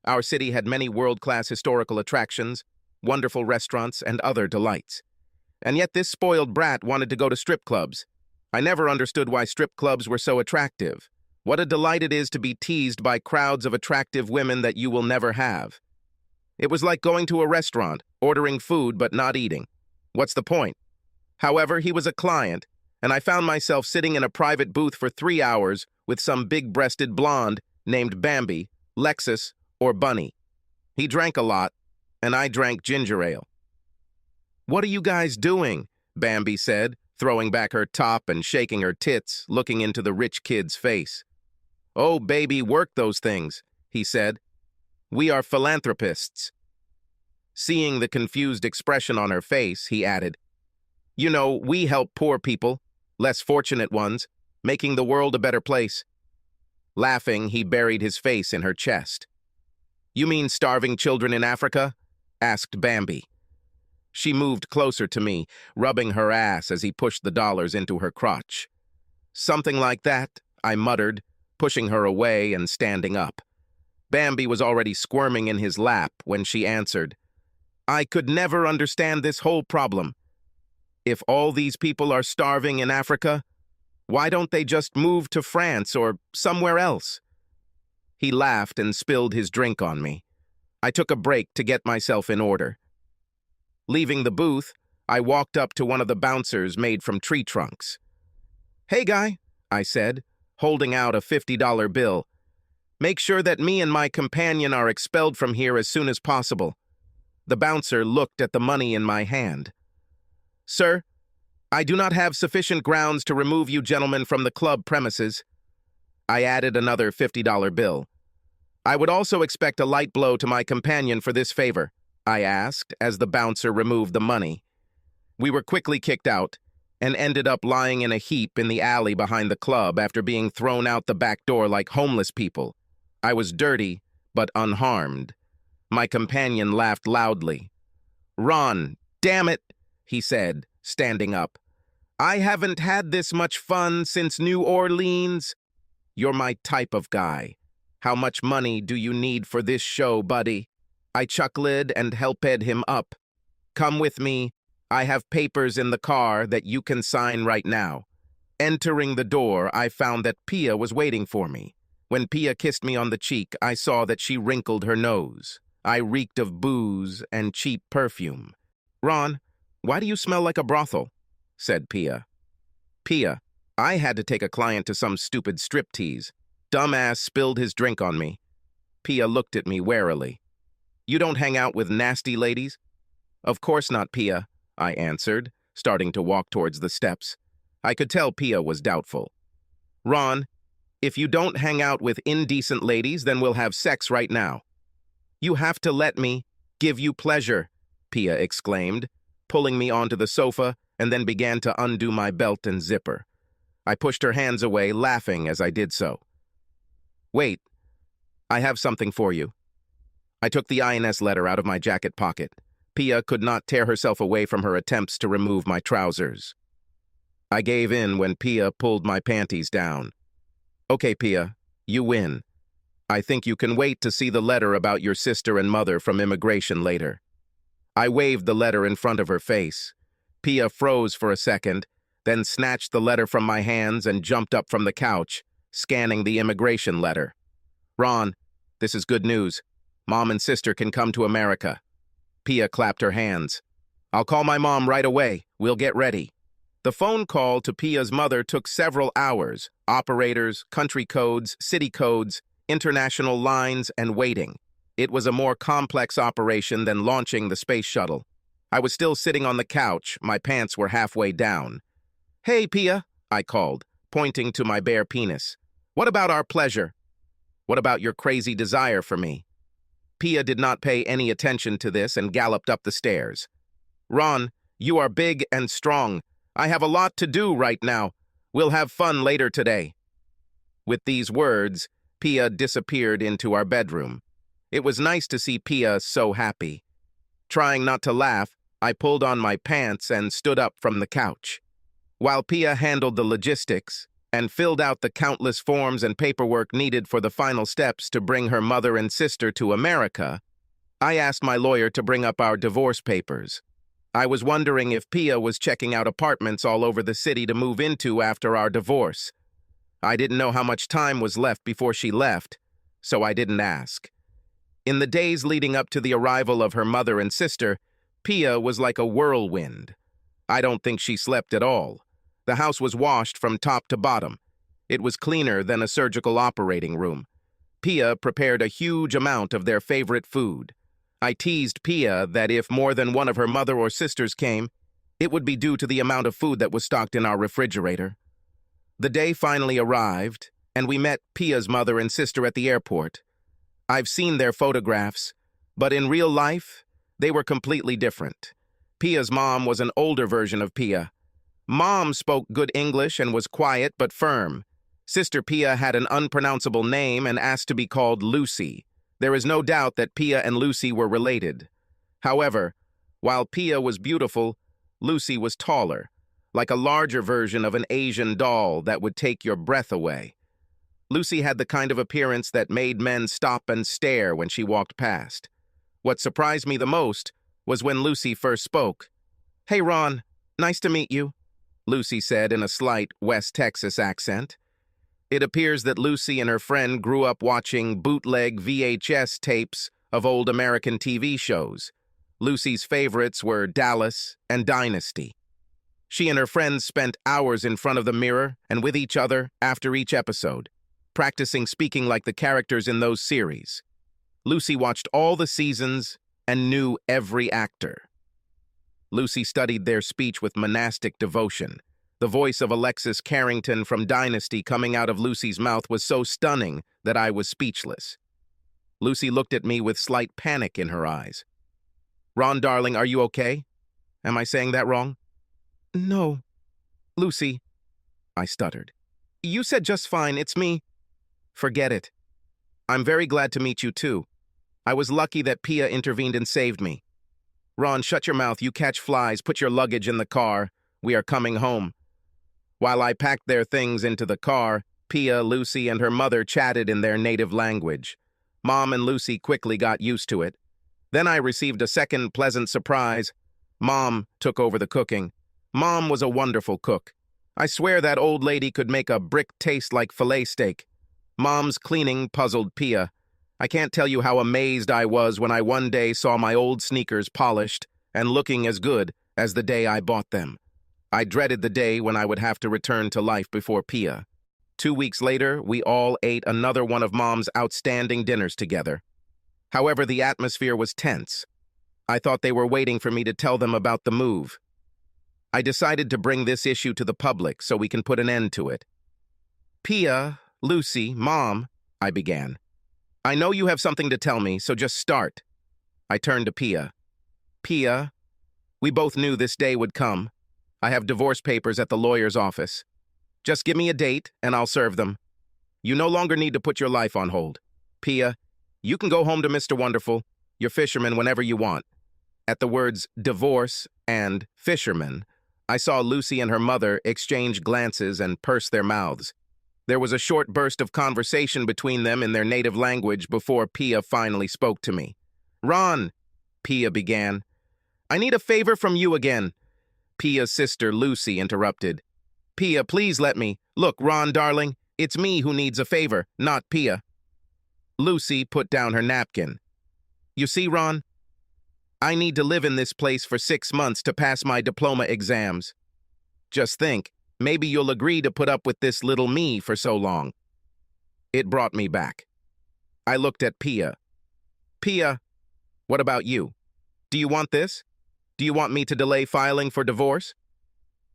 Our city had many world-class historical attractions, wonderful restaurants, and other delights. And yet this spoiled brat wanted to go to strip clubs. I never understood why strip clubs were so attractive. What a delight it is to be teased by crowds of attractive women that you will never have. It was like going to a restaurant, ordering food but not eating. What's the point? However, he was a client, and I found myself sitting in a private booth for 3 hours with some big-breasted blonde named Bambi, Lexus, or Bunny. He drank a lot, and I drank ginger ale. "What are you guys doing?" Bambi said, throwing back her top and shaking her tits, looking into the rich kid's face. "Oh, baby, work those things," he said. "We are philanthropists." Seeing the confused expression on her face, he added, "You know, we help poor people, less fortunate ones, making the world a better place." Laughing, he buried his face in her chest. "You mean starving children in Africa?" asked Bambi. She moved closer to me, rubbing her ass as he pushed the dollars into her crotch. "Something like that," I muttered, pushing her away and standing up. Bambi was already squirming in his lap when she answered, "I could never understand this whole problem. If all these people are starving in Africa, why don't they just move to France or somewhere else?" He laughed and spilled his drink on me. I took a break to get myself in order. Leaving the booth, I walked up to one of the bouncers made from tree trunks. "Hey, guy," I said, holding out a $50 bill. "Make sure that me and my companion are expelled from here as soon as possible." The bouncer looked at the money in my hand. "Sir, I do not have sufficient grounds to remove you gentlemen from the club premises." I added another $50 bill. "I would also expect a light blow to my companion for this favor," I asked as the bouncer removed the money. We were quickly kicked out and ended up lying in a heap in the alley behind the club after being thrown out the back door like homeless people. I was dirty, but unharmed. My companion laughed loudly. "Ron, damn it," he said, standing up. "I haven't had this much fun since New Orleans." "You're my type of guy. How much money do you need for this show, buddy?" I chuckled and helped him up. "Come with me. I have papers in the car that you can sign right now." Entering the door, I found that Pia was waiting for me. When Pia kissed me on the cheek, I saw that she wrinkled her nose. I reeked of booze and cheap perfume. "Ron, why do you smell like a brothel?" said Pia. "Pia, I had to take a client to some stupid striptease. Dumbass spilled his drink on me." Pia looked at me warily. "You don't hang out with nasty ladies?" "Of course not, Pia," I answered, starting to walk towards the steps. I could tell Pia was doubtful. "Ron, if you don't hang out with indecent ladies, then we'll have sex right now." "You have to let me give you pleasure," Pia exclaimed, pulling me onto the sofa and then began to undo my belt and zipper. I pushed her hands away, laughing as I did so. "Wait, I have something for you." I took the INS letter out of my jacket pocket. Pia could not tear herself away from her attempts to remove my trousers. I gave in when Pia pulled my panties down. "Okay, Pia, you win. I think you can wait to see the letter about your sister and mother from immigration later." I waved the letter in front of her face. Pia froze for a second, then snatched the letter from my hands and jumped up from the couch, scanning the immigration letter. "Ron, this is good news. Mom and sister can come to America." Pia clapped her hands. "I'll call my mom right away. We'll get ready." The phone call to Pia's mother took several hours. Operators, country codes, city codes, international lines, and waiting. It was a more complex operation than launching the space shuttle. I was still sitting on the couch. My pants were halfway down. "Hey, Pia," I called, pointing to my bare penis. "What about our pleasure? What about your crazy desire for me?" Pia did not pay any attention to this and galloped up the stairs. "Ron, you are big and strong. I have a lot to do right now. We'll have fun later today." With these words, Pia disappeared into our bedroom. It was nice to see Pia so happy. Trying not to laugh, I pulled on my pants and stood up from the couch. While Pia handled the logistics and filled out the countless forms and paperwork needed for the final steps to bring her mother and sister to America, I asked my lawyer to bring up our divorce papers. I was wondering if Pia was checking out apartments all over the city to move into after our divorce. I didn't know how much time was left before she left, so I didn't ask. In the days leading up to the arrival of her mother and sister, Pia was like a whirlwind. I don't think she slept at all. The house was washed from top to bottom. It was cleaner than a surgical operating room. Pia prepared a huge amount of their favorite food. I teased Pia that if more than one of her mother or sisters came, it would be due to the amount of food that was stocked in our refrigerator. The day finally arrived, and we met Pia's mother and sister at the airport. I've seen their photographs, but in real life, they were completely different. Pia's mom was an older version of Pia. Mom spoke good English and was quiet but firm. Sister Pia had an unpronounceable name and asked to be called Lucy. There is no doubt that Pia and Lucy were related. However, while Pia was beautiful, Lucy was taller, like a larger version of an Asian doll that would take your breath away. Lucy had the kind of appearance that made men stop and stare when she walked past. What surprised me the most was when Lucy first spoke. "Hey, Ron, nice to meet you," Lucy said in a slight West Texas accent. It appears that Lucy and her friend grew up watching bootleg VHS tapes of old American TV shows. Lucy's favorites were Dallas and Dynasty. She and her friends spent hours in front of the mirror and with each other after each episode, practicing speaking like the characters in those series. Lucy watched all the seasons and knew every actor. Lucy studied their speech with monastic devotion. The voice of Alexis Carrington from Dynasty coming out of Lucy's mouth was so stunning that I was speechless. Lucy looked at me with slight panic in her eyes. "Ron, darling, are you okay? Am I saying that wrong?" "No. Lucy," I stuttered. "You said just fine, it's me." "Forget it. I'm very glad to meet you too. I was lucky that Pia intervened and saved me. Ron, shut your mouth, you catch flies, put your luggage in the car. We are coming home." While I packed their things into the car, Pia, Lucy, and her mother chatted in their native language. Mom and Lucy quickly got used to it. Then I received a second pleasant surprise. Mom took over the cooking. Mom was a wonderful cook. I swear that old lady could make a brick taste like filet steak. Mom's cleaning puzzled Pia. I can't tell you how amazed I was when I one day saw my old sneakers polished and looking as good as the day I bought them. I dreaded the day when I would have to return to life before Pia. 2 weeks later, we all ate another one of Mom's outstanding dinners together. However, the atmosphere was tense. I thought they were waiting for me to tell them about the move. I decided to bring this issue to the public so we can put an end to it. "Pia, Lucy, Mom," I began. "I know you have something to tell me, so just start." I turned to Pia. "Pia, we both knew this day would come. I have divorce papers at the lawyer's office. Just give me a date, and I'll serve them. You no longer need to put your life on hold. Pia, you can go home to Mr. Wonderful, your fisherman, whenever you want." At the words divorce and fisherman, I saw Lucy and her mother exchange glances and purse their mouths. There was a short burst of conversation between them in their native language before Pia finally spoke to me. "Ron," Pia began, "I need a favor from you again." Pia's sister Lucy interrupted. "Pia, please let me. Look, Ron, darling, it's me who needs a favor, not Pia." Lucy put down her napkin. "You see, Ron, I need to live in this place for 6 months to pass my diploma exams. Just think, maybe you'll agree to put up with this little me for so long." It brought me back. I looked at Pia. "Pia, what about you? Do you want this? Do you want me to delay filing for divorce?"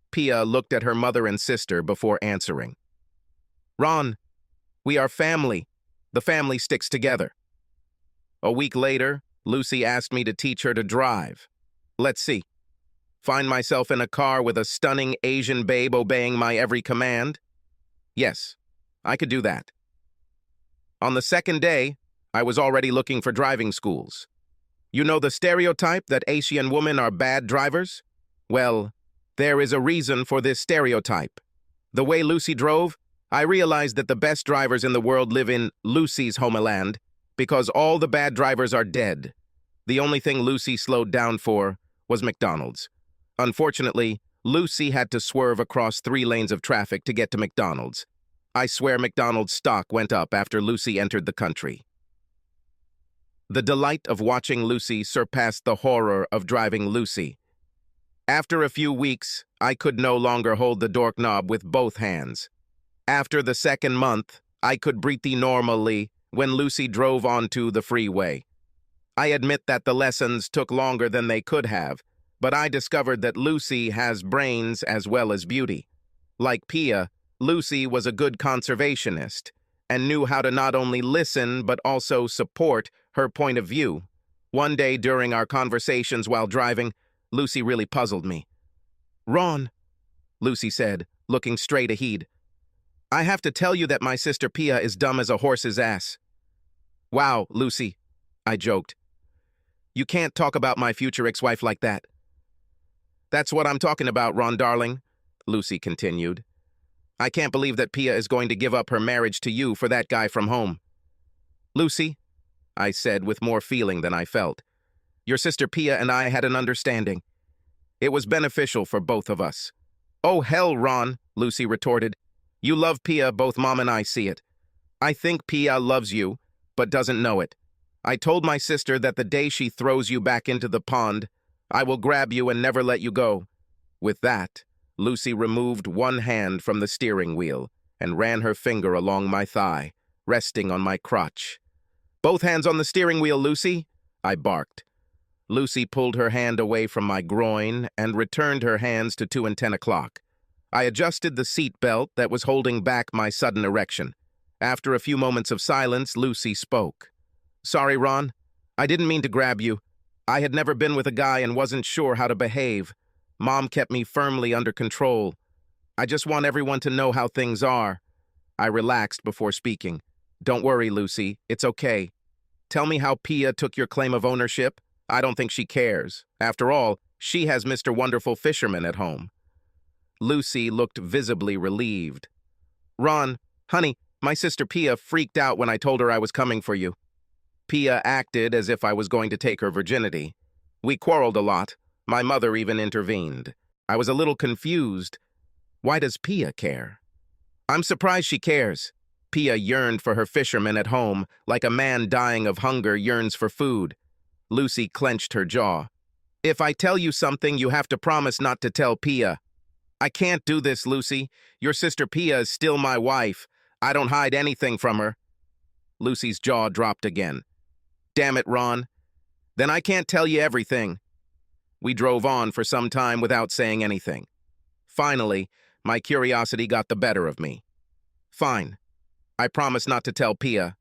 Pia looked at her mother and sister before answering. "Ron, we are family. The family sticks together." A week later, Lucy asked me to teach her to drive. Let's see. Find myself in a car with a stunning Asian babe obeying my every command? Yes, I could do that. On the second day, I was already looking for driving schools. You know the stereotype that Asian women are bad drivers? Well, there is a reason for this stereotype. The way Lucy drove, I realized that the best drivers in the world live in Lucy's homeland, because all the bad drivers are dead. The only thing Lucy slowed down for was McDonald's. Unfortunately, Lucy had to swerve across 3 lanes of traffic to get to McDonald's. I swear McDonald's stock went up after Lucy entered the country. The delight of watching Lucy surpassed the horror of driving Lucy. After a few weeks, I could no longer hold the doorknob with both hands. After the second month, I could breathe normally when Lucy drove onto the freeway. I admit that the lessons took longer than they could have, but I discovered that Lucy has brains as well as beauty. Like Pia, Lucy was a good conservationist and knew how to not only listen but also support her point of view. One day during our conversations while driving, Lucy really puzzled me. "Ron," Lucy said, looking straight ahead, "I have to tell you that my sister Pia is dumb as a horse's ass." "Wow, Lucy," I joked. "You can't talk about my future ex-wife like that." "That's what I'm talking about, Ron darling," Lucy continued. "I can't believe that Pia is going to give up her marriage to you for that guy from home." "Lucy," I said with more feeling than I felt, "your sister Pia and I had an understanding. It was beneficial for both of us." "Oh, hell, Ron," Lucy retorted. "You love Pia, both Mom and I see it. I think Pia loves you, but doesn't know it. I told my sister that the day she throws you back into the pond, I will grab you and never let you go." With that, Lucy removed one hand from the steering wheel and ran her finger along my thigh, resting on my crotch. "Both hands on the steering wheel, Lucy," I barked. Lucy pulled her hand away from my groin and returned her hands to 2 and 10 o'clock. I adjusted the seat belt that was holding back my sudden erection. After a few moments of silence, Lucy spoke. "Sorry, Ron. I didn't mean to grab you. I had never been with a guy and wasn't sure how to behave. Mom kept me firmly under control. I just want everyone to know how things are." I relaxed before speaking. "Don't worry, Lucy. It's okay. Tell me how Pia took your claim of ownership. I don't think she cares. After all, she has Mr. Wonderful Fisherman at home." Lucy looked visibly relieved. "Ron, honey, my sister Pia freaked out when I told her I was coming for you. Pia acted as if I was going to take her virginity. We quarreled a lot. My mother even intervened. I was a little confused. Why does Pia care? I'm surprised she cares. Pia yearned for her fisherman at home, like a man dying of hunger yearns for food." Lucy clenched her jaw. "If I tell you something, you have to promise not to tell Pia." "I can't do this, Lucy. Your sister Pia is still my wife. I don't hide anything from her." Lucy's jaw dropped again. "Damn it, Ron. Then I can't tell you everything." We drove on for some time without saying anything. Finally, my curiosity got the better of me. "Fine. I promise not to tell Pia."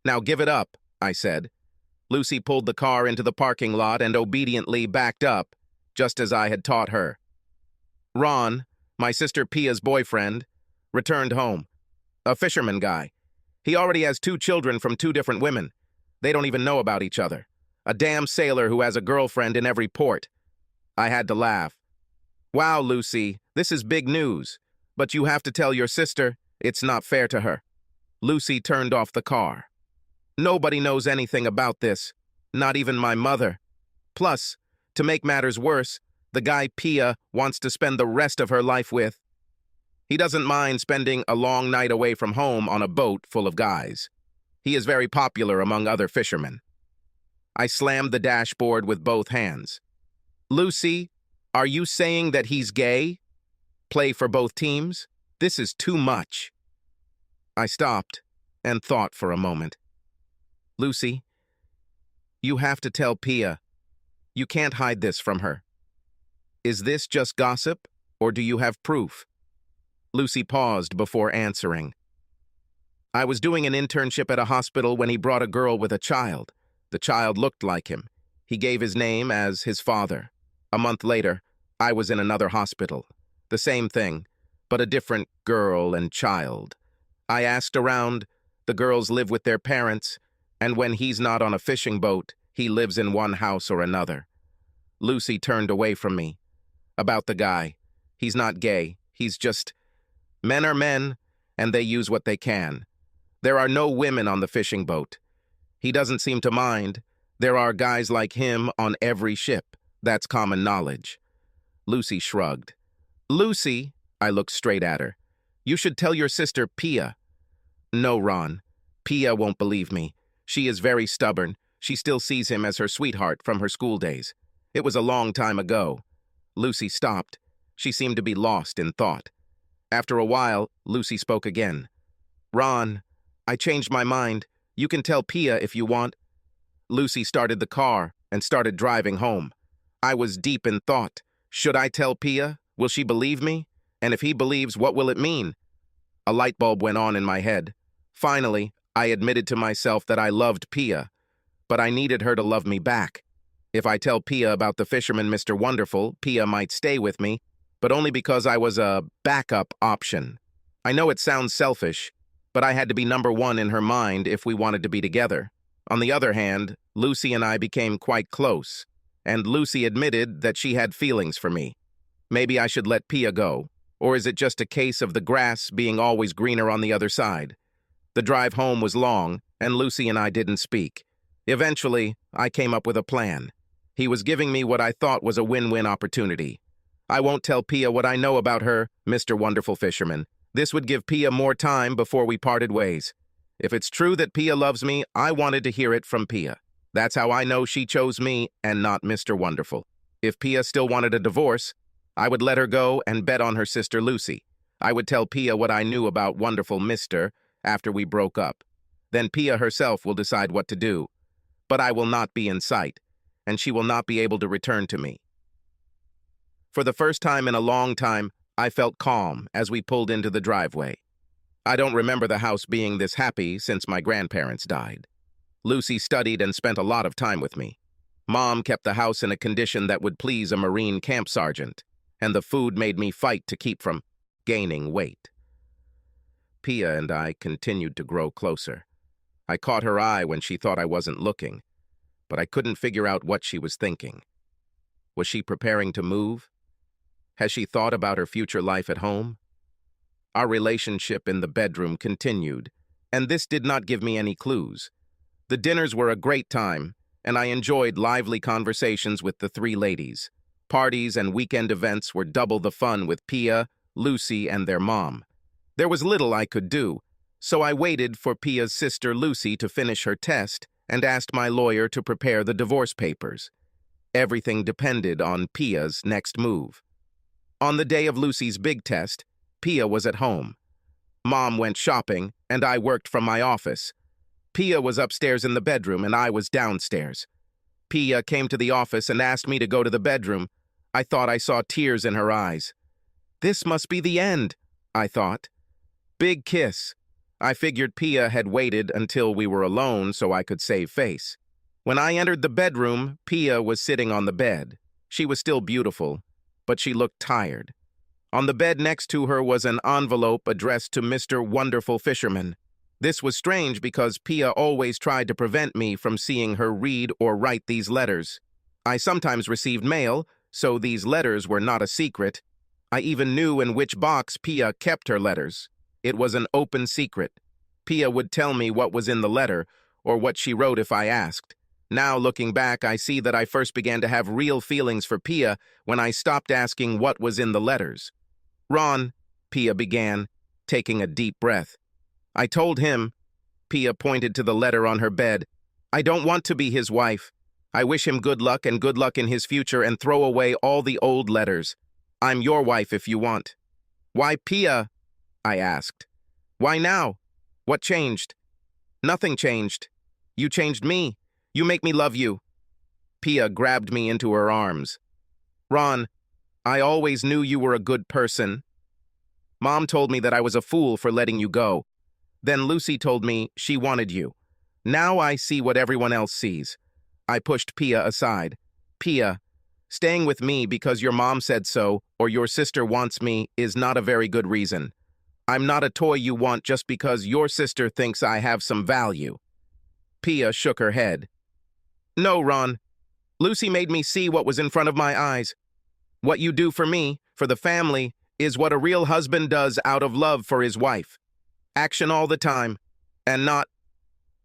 "Now give it up," I said. Lucy pulled the car into the parking lot and obediently backed up, just as I had taught her. Ron, my sister Pia's boyfriend, returned home. A fisherman guy. He already has 2 children from 2 different women. They don't even know about each other. A damn sailor who has a girlfriend in every port. I had to laugh. Wow, Lucy, this is big news. But you have to tell your sister it's not fair to her. Lucy turned off the car. Nobody knows anything about this, not even my mother. Plus, to make matters worse, the guy Pia wants to spend the rest of her life with. He doesn't mind spending a long night away from home on a boat full of guys. He is very popular among other fishermen. I slammed the dashboard with both hands. Lucy, are you saying that he's gay? Play for both teams? This is too much. I stopped and thought for a moment. Lucy, you have to tell Pia. You can't hide this from her. Is this just gossip, or do you have proof? Lucy paused before answering. I was doing an internship at a hospital when he brought a girl with a child. The child looked like him. He gave his name as his father. A month later, I was in another hospital. The same thing, but a different girl and child. I asked around. The girls live with their parents, and when he's not on a fishing boat, he lives in one house or another. Lucy turned away from me. About the guy. He's not gay. He's just... Men are men, and they use what they can. There are no women on the fishing boat. He doesn't seem to mind. There are guys like him on every ship. That's common knowledge. Lucy shrugged. Lucy, I looked straight at her. You should tell your sister Pia. No, Ron. Pia won't believe me. She is very stubborn. She still sees him as her sweetheart from her school days. It was a long time ago. Lucy stopped. She seemed to be lost in thought. After a while, Lucy spoke again. Ron, I changed my mind. You can tell Pia if you want. Lucy started the car and started driving home. I was deep in thought. Should I tell Pia? Will she believe me? And if he believes, what will it mean? A light bulb went on in my head. Finally, I admitted to myself that I loved Pia, but I needed her to love me back. If I tell Pia about the fisherman Mr. Wonderful, Pia might stay with me, but only because I was a backup option. I know it sounds selfish, but I had to be number 1 in her mind if we wanted to be together. On the other hand, Lucy and I became quite close, and Lucy admitted that she had feelings for me. Maybe I should let Pia go, or is it just a case of the grass being always greener on the other side? The drive home was long, and Lucy and I didn't speak. Eventually, I came up with a plan. He was giving me what I thought was a win-win opportunity. I won't tell Pia what I know about her, Mr. Wonderful Fisherman. This would give Pia more time before we parted ways. If it's true that Pia loves me, I wanted to hear it from Pia. That's how I know she chose me and not Mr. Wonderful. If Pia still wanted a divorce, I would let her go and bet on her sister Lucy. I would tell Pia what I knew about Wonderful Mr. after we broke up. Then Pia herself will decide what to do. But I will not be in sight, and she will not be able to return to me. For the first time in a long time, I felt calm as we pulled into the driveway. I don't remember the house being this happy since my grandparents died. Lucy studied and spent a lot of time with me. Mom kept the house in a condition that would please a Marine camp sergeant, and the food made me fight to keep from gaining weight. Pia and I continued to grow closer. I caught her eye when she thought I wasn't looking, but I couldn't figure out what she was thinking. Was she preparing to move? Has she thought about her future life at home? Our relationship in the bedroom continued, and this did not give me any clues. The dinners were a great time, and I enjoyed lively conversations with the 3 ladies. Parties and weekend events were double the fun with Pia, Lucy, and their mom. There was little I could do, so I waited for Pia's sister Lucy to finish her test and asked my lawyer to prepare the divorce papers. Everything depended on Pia's next move. On the day of Lucy's big test, Pia was at home. Mom went shopping, and I worked from my office. Pia was upstairs in the bedroom, and I was downstairs. Pia came to the office and asked me to go to the bedroom. I thought I saw tears in her eyes. This must be the end, I thought. Big kiss. I figured Pia had waited until we were alone so I could save face. When I entered the bedroom, Pia was sitting on the bed. She was still beautiful, but she looked tired. On the bed next to her was an envelope addressed to Mr. Wonderful Fisherman. This was strange because Pia always tried to prevent me from seeing her read or write these letters. I sometimes received mail, so these letters were not a secret. I even knew in which box Pia kept her letters. It was an open secret. Pia would tell me what was in the letter, or what she wrote if I asked. Now, looking back, I see that I first began to have real feelings for Pia when I stopped asking what was in the letters. "Ron," Pia began, taking a deep breath. "I told him," Pia pointed to the letter on her bed, "I don't want to be his wife. I wish him good luck and good luck in his future and throw away all the old letters. I'm your wife if you want." "Why, Pia?" I asked. "Why now? What changed?" "Nothing changed. You changed me. You make me love you." Pia grabbed me into her arms. "Ron, I always knew you were a good person. Mom told me that I was a fool for letting you go. Then Lucy told me she wanted you. Now I see what everyone else sees." I pushed Pia aside. "Pia, staying with me because your mom said so or your sister wants me is not a very good reason. I'm not a toy you want just because your sister thinks I have some value." Pia shook her head. "No, Ron. Lucy made me see what was in front of my eyes. What you do for me, for the family, is what a real husband does out of love for his wife. Action all the time, and not—"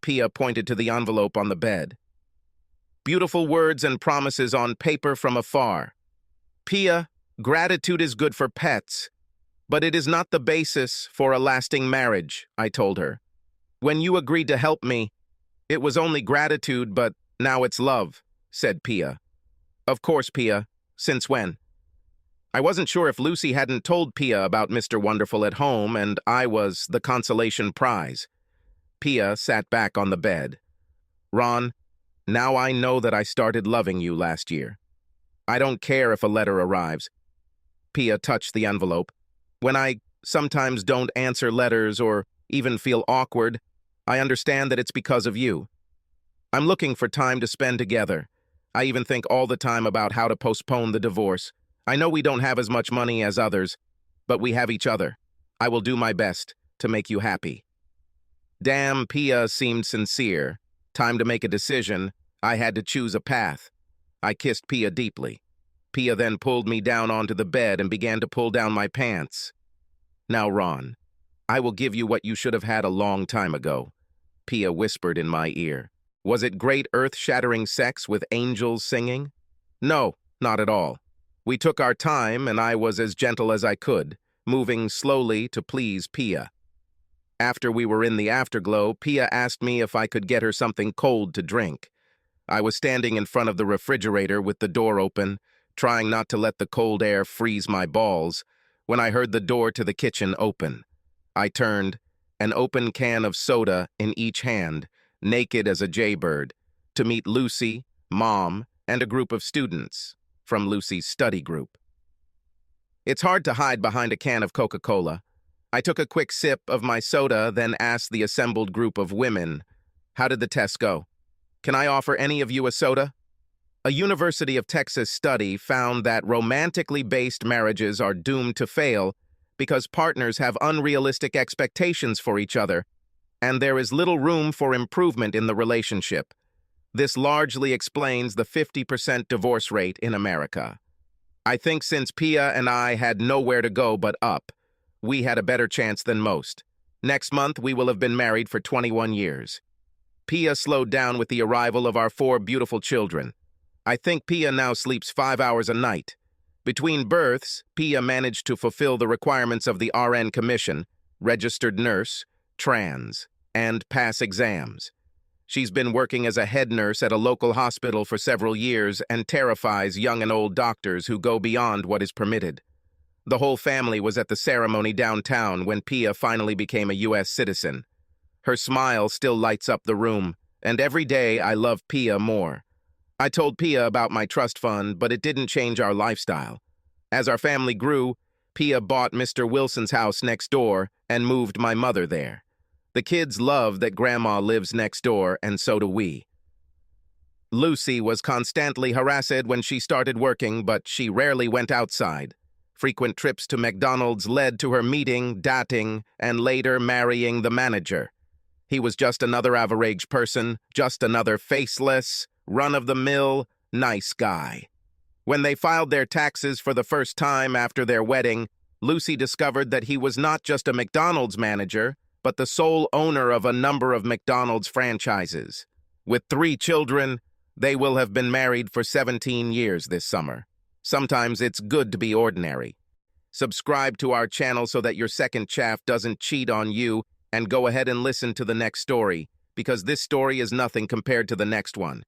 Pia pointed to the envelope on the bed. "Beautiful words and promises on paper from afar. Pia, gratitude is good for pets, but it is not the basis for a lasting marriage," I told her. "When you agreed to help me, it was only gratitude, but now it's love," said Pia. "Of course, Pia. Since when?" I wasn't sure if Lucy hadn't told Pia about Mr. Wonderful at home, and I was the consolation prize. Pia sat back on the bed. "Ron, now I know that I started loving you last year. I don't care if a letter arrives." Pia touched the envelope. "When I sometimes don't answer letters or even feel awkward, I understand that it's because of you. I'm looking for time to spend together. I even think all the time about how to postpone the divorce. I know we don't have as much money as others, but we have each other. I will do my best to make you happy." Damn, Pia seemed sincere. Time to make a decision. I had to choose a path. I kissed Pia deeply. Pia then pulled me down onto the bed and began to pull down my pants. "Now, Ron, I will give you what you should have had a long time ago," Pia whispered in my ear. "Was it great earth-shattering sex with angels singing? No, not at all. We took our time, and I was as gentle as I could, moving slowly to please Pia. After we were in the afterglow, Pia asked me if I could get her something cold to drink. I was standing in front of the refrigerator with the door open, trying not to let the cold air freeze my balls, when I heard the door to the kitchen open. I turned, an open can of soda in each hand, naked as a jaybird, to meet Lucy, Mom, and a group of students from Lucy's study group. It's hard to hide behind a can of Coca-Cola. I took a quick sip of my soda, then asked the assembled group of women, "How did the test go? Can I offer any of you a soda?" A University of Texas study found that romantically based marriages are doomed to fail because partners have unrealistic expectations for each other, and there is little room for improvement in the relationship. This largely explains the 50% divorce rate in America. I think since Pia and I had nowhere to go but up, we had a better chance than most. Next month, we will have been married for 21 years. Pia slowed down with the arrival of our 4 beautiful children. I think Pia now sleeps 5 hours a night. Between births, Pia managed to fulfill the requirements of the RN Commission, registered nurse, trans, and pass exams. She's been working as a head nurse at a local hospital for several years and terrifies young and old doctors who go beyond what is permitted. The whole family was at the ceremony downtown when Pia finally became a U.S. citizen. Her smile still lights up the room, and every day I love Pia more. I told Pia about my trust fund, but it didn't change our lifestyle. As our family grew, Pia bought Mr. Wilson's house next door and moved my mother there. The kids love that Grandma lives next door, and so do we. Lucy was constantly harassed when she started working, but she rarely went outside. Frequent trips to McDonald's led to her meeting, dating, and later marrying the manager. He was just another average person, just another faceless, run-of-the-mill, nice guy. When they filed their taxes for the first time after their wedding, Lucy discovered that he was not just a McDonald's manager, but the sole owner of a number of McDonald's franchises. With 3 children, they will have been married for 17 years this summer. Sometimes it's good to be ordinary. Subscribe to our channel so that your second chaff doesn't cheat on you, and go ahead and listen to the next story, because this story is nothing compared to the next one.